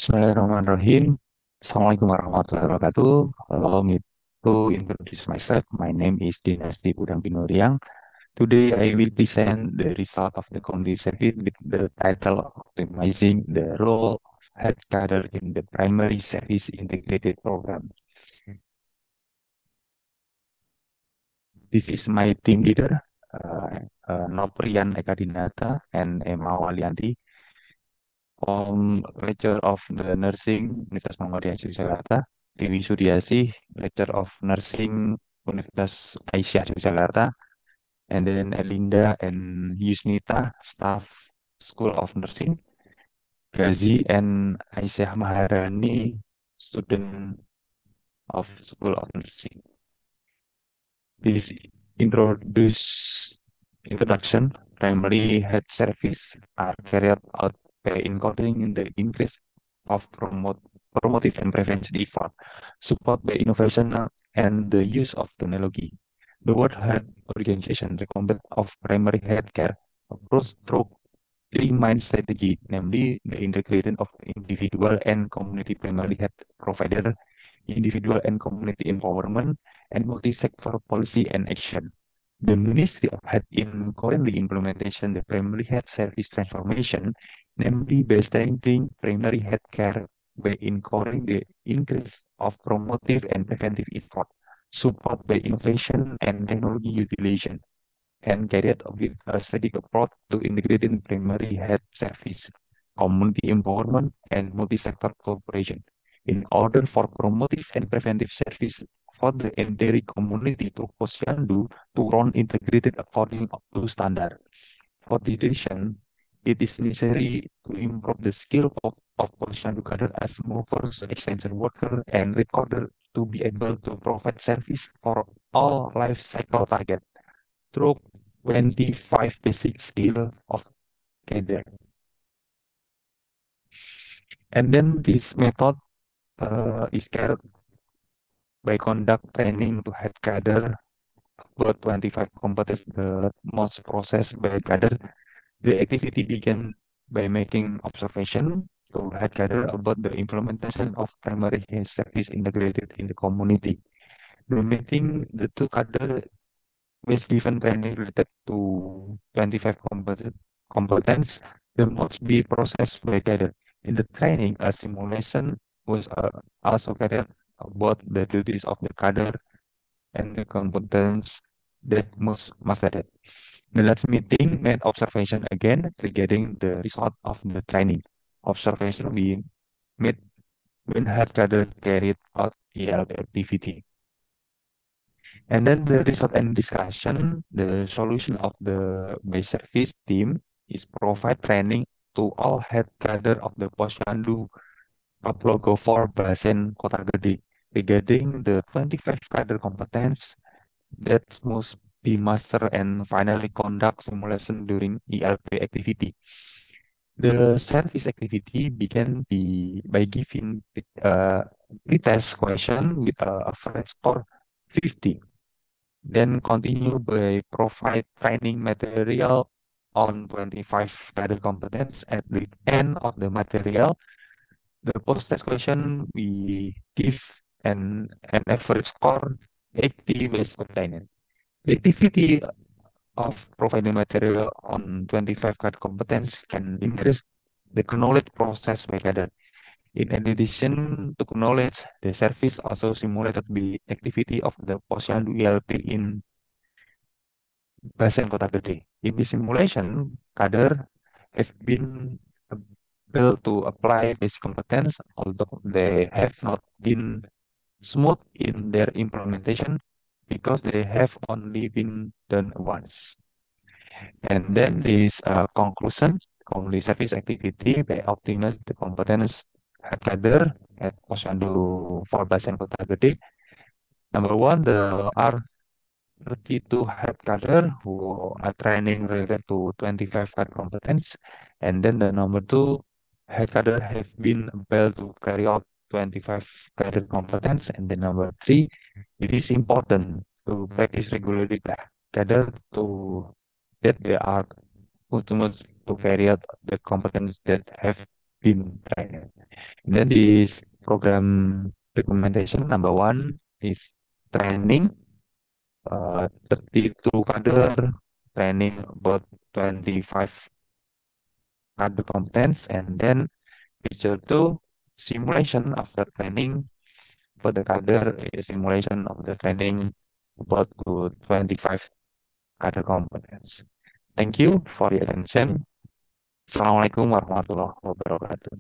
Bismillahirrahmanirrahim. Assalamualaikum warahmatullahi wabarakatuh. Allow me to introduce myself. My name is Dinasti Udang Binuriang. Today I will present the result of the community survey with the title Optimizing the Role of Head Cadre in the Primary Service Integrated Program. This is my team leader, Noprian Ekadinata and Emma Walianti, lecturer of the nursing Universitas Muhammadiyah Yogyakarta, Dewi Sudiasih, lecturer of nursing Universitas Aisyah Yogyakarta, and then Elinda and Yusnita, staff School of Nursing, Gazi and Aisyah Maharani, student of School of Nursing. This introduction, primary health service are carried out by including the increase of promotive and prevention effort, support by innovation and the use of technology. The World Health Organization recommended of primary health care approach through three main strategy, namely the integration of individual and community primary health provider, individual and community empowerment, and multi-sector policy and action. The Ministry of Health in currently implementation the primary health service transformation, namely by strengthening primary health care by encouraging the increase of promotive and preventive effort, support by innovation and technology utilization, and carried out with a strategic approach to integrating primary health service, community empowerment, and multi-sector cooperation in order for promotive and preventive service for the entire community to Posyandu to run integrated according to standard. For this reason, it is necessary to improve the skill of Posyandu cadre as movers, extension worker, and recorder to be able to provide service for all life cycle target through 25 basic skill of cadre. And then this method is carried by conduct training to head cadre about 25 competence the most processed by cadre. The activity began by making observation to head cadre about the implementation of primary health service integrated in the community. The meeting, the two cadre was given training related to 25 competence that must be processed by cadre. In the training, a simulation was also carried about the duties of the cadre and the competence that must mastered. The last meeting made observation again regarding the result of the training. Observation we made when had cadre carried out EL activity. And then the result and discussion, the solution of the base service team is provide training to all head cadre of the Posyandu Kaplogo 4 Basen Kota Gede regarding the 25 cadre competence that must be mastered and finally conduct simulation during ELP activity. The service activity began by giving pretest question with a average score 50. Then continue by provide training material on 25 cadre competence. At the end of the material, the post-test question we give an average score 80 based on training. The activity of providing material on 25 card competence can increase the knowledge process by cadre. In addition to knowledge, the service also simulated the activity of the Posyandu ELP in Basen Kota Gede. In this simulation, cadre have been able to apply basic competence, although they have not been smooth in their implementation because they have only been done once. And then this conclusion, community service activity by optimize the competence at cadre at Posyandu Forbas and Kota Gede. Number one, there are 32 head cadre who are training related to 25 card competence. And then the number two, head cadre have been able to carry out 25 cadre competence. And the number three, it is important to practice regularly cadre to that they are ultimate to carry out the competence that have been trained. Then this program recommendation number one is training 32 cadre, training about 25 cadre competence, and then feature two, simulation after training for the cadre is simulation of the training about to 25 cadre competence. Thank you for your attention. Assalamualaikum warahmatullahi wabarakatuh.